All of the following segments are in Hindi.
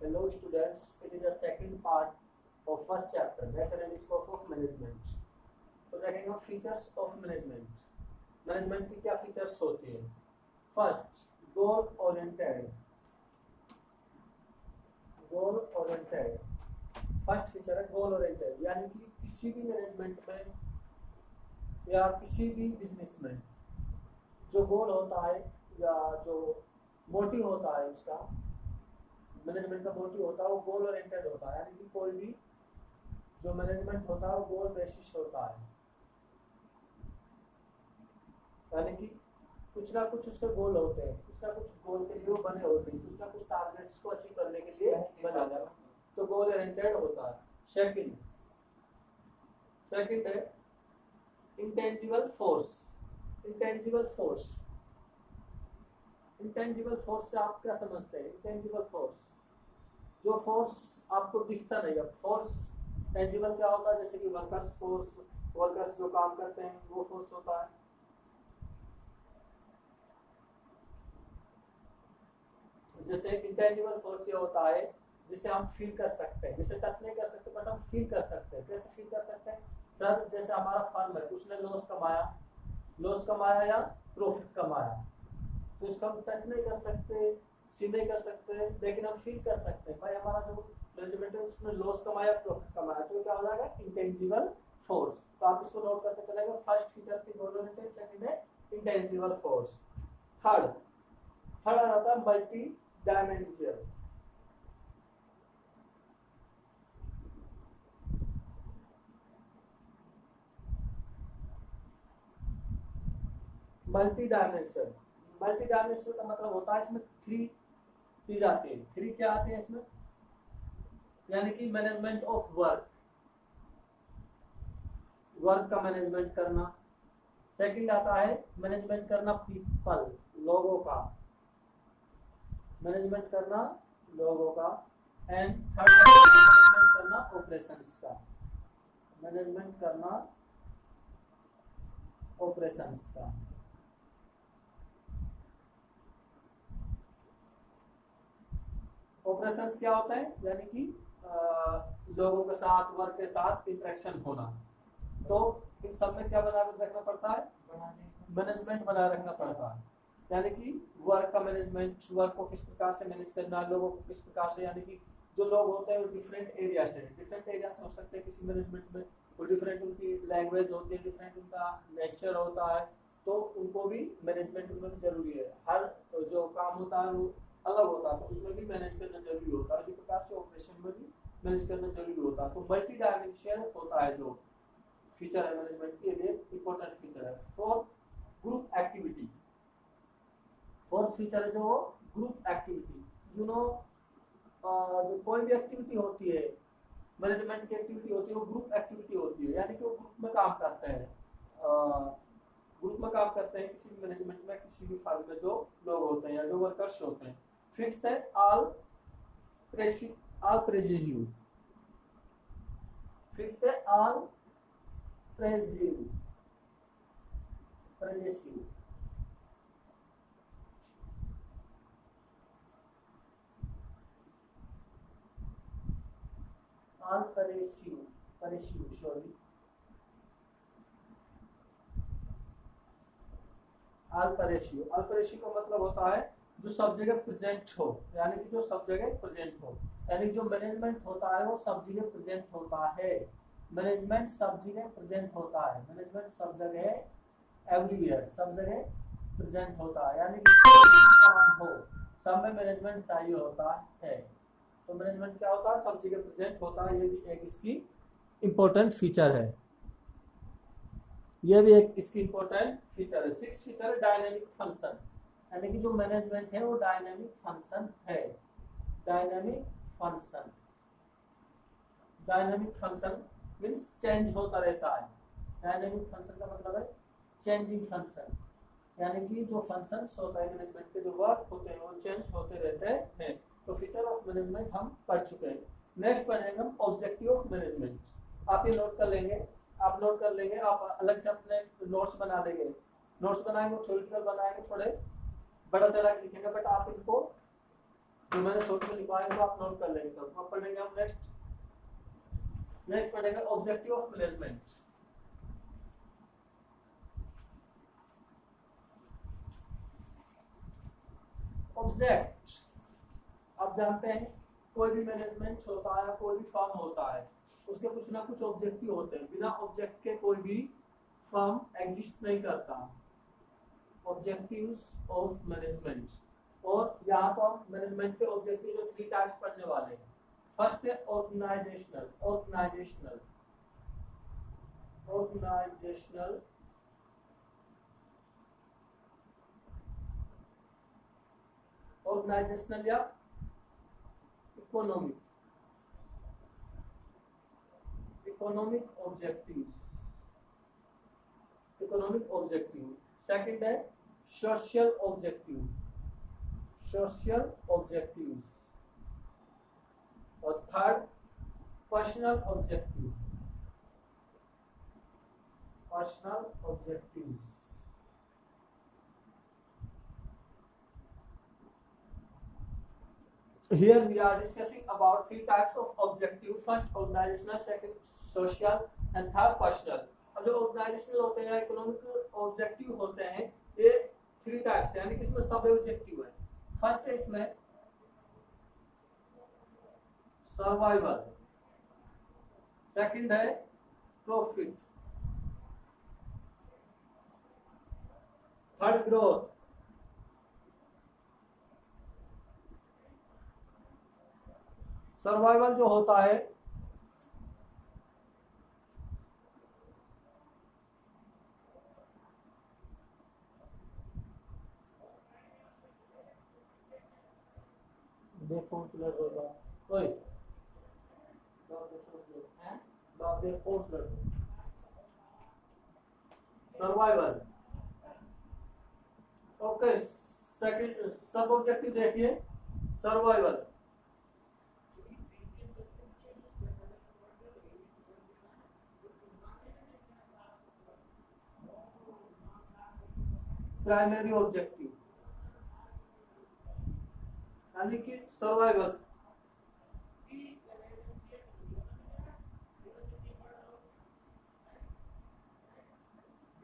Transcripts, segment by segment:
Hello students, it is the second part of first chapter, nature and scope of management. तो देखेंगे हम फीचर्स ऑफ मैनेजमेंट। मैनेजमेंट की क्या फीचर्स होती है? First, goal oriented. Goal oriented first feature है गोल ओरिएंटेड, यानी कि किसी भी मैनेजमेंट में या किसी भी बिजनेस में जो गोल होता है या जो मोटिव होता है, उसका मैनेजमेंट का मोटिव होता है वो गोल ओरिएंटेड होता है। यानी कि कोई भी जो मैनेजमेंट होता है वो गोल बेसिस होता है, यानी कि कुछ ना कुछ उसके गोल होते हैं, कुछ ना कुछ गोल के लिए वो बने होते हैं, कुछ ना कुछ टारगेट्स को अचीव करने के लिए बना जाए, तो गोल ओरिएंटेड होता है। सेकंड है intangible force. Intangible force, intangible force से आप क्या समझते हैं? इंटेंजिबल फोर्स, जो फोर्स आपको दिखता नहीं है। फोर्स टेंजिबल क्या होता है? जैसे कि वर्कर्स फोर्स, वर्कर्स जो काम करते हैं वो फोर्स होता है। जैसे इंटेंजिबल फोर्स ये होता है जिसे हम फील कर सकते हैं, जिसे टच नहीं कर सकते बट हम फील कर सकते हैं। कैसे फील कर सकते हैं? सर जैसे हमारा फर्म है, उसने लॉस कमाया या प्रॉफिट कमाया, तो इसको हम टच नहीं कर सकते, सी नहीं कर सकते, लेकिन हम फील कर सकते हैं भाई हमारा जो मैनेजमेंट है उसने लॉस कमाया प्रॉफिट कमाया, तो क्या हो जाएगा? Intangible force. तो आप इसको नोट करके चलेगा। फर्स्ट फीचर थी गोल ओरिएंटेड, सेकंड है इंटेंजिबल फोर्स। थर्ड आता है मल्टी डायमेंशियल। मल्टी डायमेंशन का मतलब होता है इसमें थ्री चीज आती है। थ्री क्या आती है इसमें? यानी कि मैनेजमेंट ऑफ वर्क का मैनेजमेंट करना। सेकंड आता है मैनेजमेंट करना पीपल, लोगों का मैनेजमेंट करना, लोगों का। एंड थर्ड मैनेजमेंट करना ऑपरेशंस का, मैनेजमेंट करना ऑपरेशंस का। ऑपरेशंस क्या होता है? यानी कि लोगों के साथ, वर्क के साथ इंटरेक्शन होना। तो इन सब में क्या बना रखना पड़ता है? मैनेजमेंट बना रखना पड़ता है। यानी कि वर्क का मैनेजमेंट, वर्क को किस प्रकार से मैनेज करना, लोगों को किस प्रकार से, यानी कि जो लोग होते हैं वो डिफरेंट एरिया से हो सकते हैं किसी मैनेजमेंट में, वो डिफरेंट उनकी लैंग्वेज होती है, डिफरेंट उनका नेचर होता है, तो उनको भी मैनेजमेंट में जरूरी है। हर जो काम होता है वो अलग होता है, तो उसमें भी मैनेज करना जरूरी होता है। इसी प्रकार से ऑपरेशन में भी मैनेज करना जरूरी होता है। तो मल्टी डायमेंशियल होता है जो फीचर है मैनेजमेंट के लिए, इंपॉर्टेंट फीचर है। ग्रुप एक्टिविटी, फोर्थ फीचर है जो ग्रुप एक्टिविटी। जो कोई भी एक्टिविटी होती है, मैनेजमेंट की एक्टिविटी होती है, वो ग्रुप एक्टिविटी होती है, यानी कि वो ग्रुप में काम करते हैं। किसी भी मैनेजमेंट में, किसी भी फर्म में जो लोग होते हैं या जो वर्कर्स होते हैं। फिफ्थ है ऑल प्रेसिडियम। फिफ्थ है ऑल प्रेसिडियम। ऑल परेशियो सॉरी ऑल परेशियो का मतलब होता है जो सब जगह प्रेजेंट हो, यानी कि जो सब जगह प्रेजेंट हो, यानी जो मैनेजमेंट होता है वो सब जगह प्रेजेंट होता है। मैनेजमेंट सब जगह प्रेजेंट होता है, मैनेजमेंट सब जगह एवरीवेयर, सब जगह प्रेजेंट होता है, यानी कि काम हो सब में मैनेजमेंट चाहिए होता है। तो मैनेजमेंट क्या होता है? सब जगह प्रेजेंट होता है। ये भी एक इसकी इंपॉर्टेंट फीचर है, ये भी एक इसकी इंपॉर्टेंट फीचर है। सिक्स फीचर है डायनेमिक फंक्शन, यानी कि जो मैनेजमेंट है वो डायनेमिक फंक्शन है। डायनेमिक फंक्शन मींस चेंज होता रहता है। डायनेमिक फंक्शन का मतलब है चेंजिंग फंक्शन, यानी कि जो फंक्शंस होता है मैनेजमेंट के, जो वर्क होते हैं वो चेंज होते रहते हैं। तो फीचर ऑफ मैनेजमेंट हम पढ़ चुके हैं। नेक्स्ट पढ़ेंगे हम ऑब्जेक्टिव ऑफ मैनेजमेंट। आप ये नोट कर लेंगे, आप अलग से अपने नोट्स बना लेंगे। नोट्स बनाएंगे, थ्योरेटिकल बनाएंगे, थोड़े बड़ा चढ़ा के लिखेंगे, बट आप इनको जो मैंने शॉर्ट में लिखवाया है आप नोट कर लेंगे सब। अब पढ़ेंगे हम नेक्स्ट पढ़ेंगे ऑब्जेक्टिव ऑफ मैनेजमेंट। ऑब्जेक्ट, आप जानते हैं कोई भी मैनेजमेंट होता है, कोई भी फर्म होता है, उसके कुछ ना कुछ ऑब्जेक्टिव होते हैं। बिना ऑब्जेक्ट के कोई भी फर्म एग्जिस्ट नहीं करता। ऑब्जेक्टिव्स ऑफ मैनेजमेंट, और यहाँ तो हम मैनेजमेंट के ऑब्जेक्टिव जो 3 टाइप्स पढ़ने वाले हैं। फर्स्ट है ऑर्गेनाइजेशनल। ऑर्गेनाइजेशनल या इकोनॉमिक ऑब्जेक्टिव। सेकंड है सोशल ऑब्जेक्टिव्स, और third personal objectives. Here we are discussing about 3 types of objective. First organizational, second social and third personal. अब जो ऑर्गेनाइजेशनल होते हैं, इकोनॉमिक ऑब्जेक्टिव होते हैं, ये 3 टाइप्स है, यानी कि इसमें सब ऑब्जेक्टिव है। फर्स्ट है इसमें सर्वाइवल, सेकंड है प्रॉफिट, थर्ड ग्रोथ, सर्वाइवल जो होता है देखो सर्वाइवल। ओके, सेकंड सब ऑब्जेक्टिव देखिए सर्वाइवल। प्राइमरी ऑब्जेक्टिव यानी कि सर्वाइवल।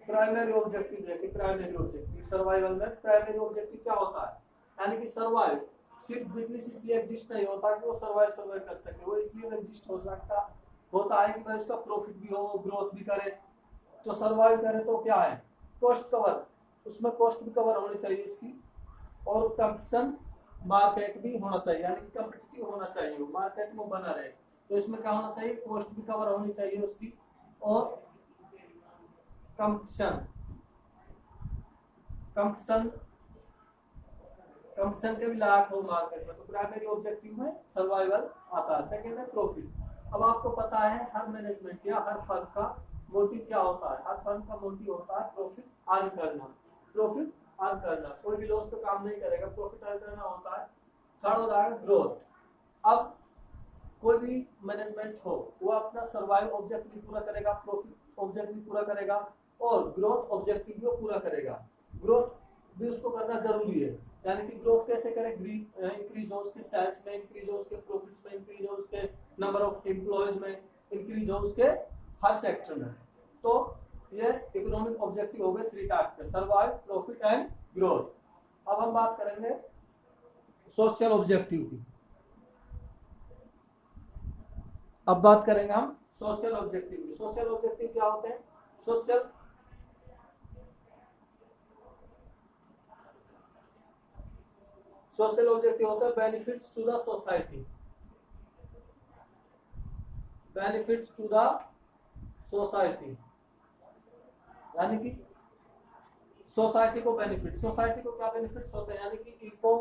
प्राइमरी ऑब्जेक्टिव देखिए, प्राइमरी ऑब्जेक्टिव सर्वाइवल में प्राइमरी ऑब्जेक्टिव क्या होता है, यानी कि सर्वाइव। सिर्फ बिजनेस इसलिए एग्जिस्ट नहीं होता कि वो सर्वाइव कर सके, वो इसलिए एग्जिस्ट हो सकता होता है कि भाई उसका प्रॉफिट भी हो, ग्रोथ भी करे। तो सर्वाइव करे तो क्या है, कॉस्ट कवर, उसमें कॉस्ट भी कवर होनी चाहिए इसकी, और कंपटीशन मार्केट भी होना चाहिए, यानी कि कॉम्पिटिटिव होना चाहिए, मार्केट में बना रहे। तो इसमें क्या होना चाहिए, कॉस्ट भी कवर होनी चाहिए उसकी, और कंपटीशन के भी लायक हो मार्केट में। तो प्राइमरी ऑब्जेक्टिव में सर्वाइवल आता है। सेकंड है प्रॉफिट। अब आपको पता है हर मैनेजमेंट या हर फर्म का मोटिव क्या होता है, हर फर्म का मोटिव होता है प्रॉफिट अर्न करना। कोई भी लॉस पे काम नहीं करेगा, प्रॉफिट अर्न करना होता है। थर्ड होता है ग्रोथ। अब कोई भी मैनेजमेंट हो, वो अपना सर्वाइव ऑब्जेक्टिव भी पूरा करेगा, प्रॉफिट ऑब्जेक्टिव भी पूरा करेगा, और ग्रोथ ऑब्जेक्टिव भी पूरा करेगा। ग्रोथ भी उसको करना जरूरी है, यानी कि ग्रोथ कैसे करें, इंक्रीज हो उसके सेल्स में, इंक्रीज हो उसके प्रॉफिट्स में, इंक्रीज हो उसके नंबर ऑफ एम्प्लॉयज में, इंक्रीज हो उसके हर सेक्टर में। तो ये इकोनॉमिक ऑब्जेक्टिव हो गए 3 टाइप के, सर्वाइव, प्रॉफिट एंड ग्रोथ। अब हम बात करेंगे सोशल ऑब्जेक्टिव की। अब बात करेंगे हम सोशल ऑब्जेक्टिव की। सोशल ऑब्जेक्टिव क्या होते हैं, सोशल ऑब्जेक्टिव होता है बेनिफिट्स टू द सोसाइटी, यानी कि सोसाइटी को क्या बेनिफिट्स होते हैं, यानी कि इको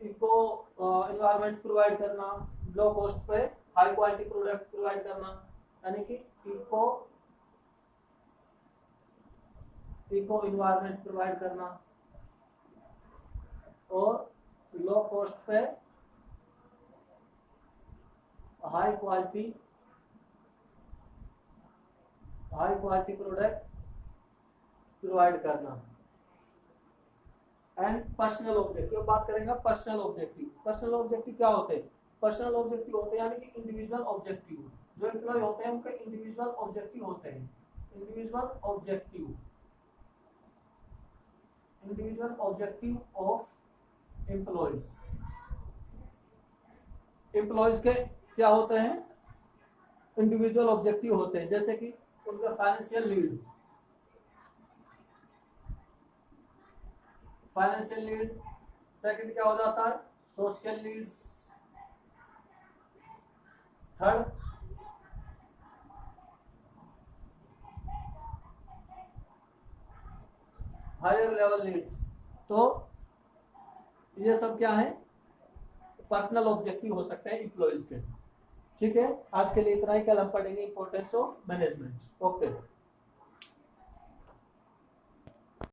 एनवायरनमेंट प्रोवाइड करना, लो कॉस्ट पे हाई क्वालिटी प्रोडक्ट प्रोवाइड करना, यानी कि इको एनवायरनमेंट प्रोवाइड करना, और लो कॉस्ट पे हाई क्वालिटी प्रोडक्ट प्रोवाइड करना। And personal objective. बात करेंगे पर्सनल ऑब्जेक्टिव। पर्सनल ऑब्जेक्टिव क्या होते हैं? पर्सनल ऑब्जेक्टिव होते हैं यानी कि इंडिविजुअल ऑब्जेक्टिव। जो एम्प्लॉय होते हैं उनके इंडिविजुअल ऑब्जेक्टिव होते हैं। Individual objective, individual objective of employees. Employees के क्या होते हैं? इंडिविजुअल ऑब्जेक्टिव होते हैं, जैसे कि उनका financial need, financial need. Second क्या हो जाता है? Social needs. Third higher level needs. तो ये सब क्या है? पर्सनल ऑब्जेक्टिव हो सकते हैं एम्प्लॉयज के। ठीक है, आज के लिए इतना ही। कल हम पढ़ेंगे इंपॉर्टेंस ऑफ मैनेजमेंट। ओके।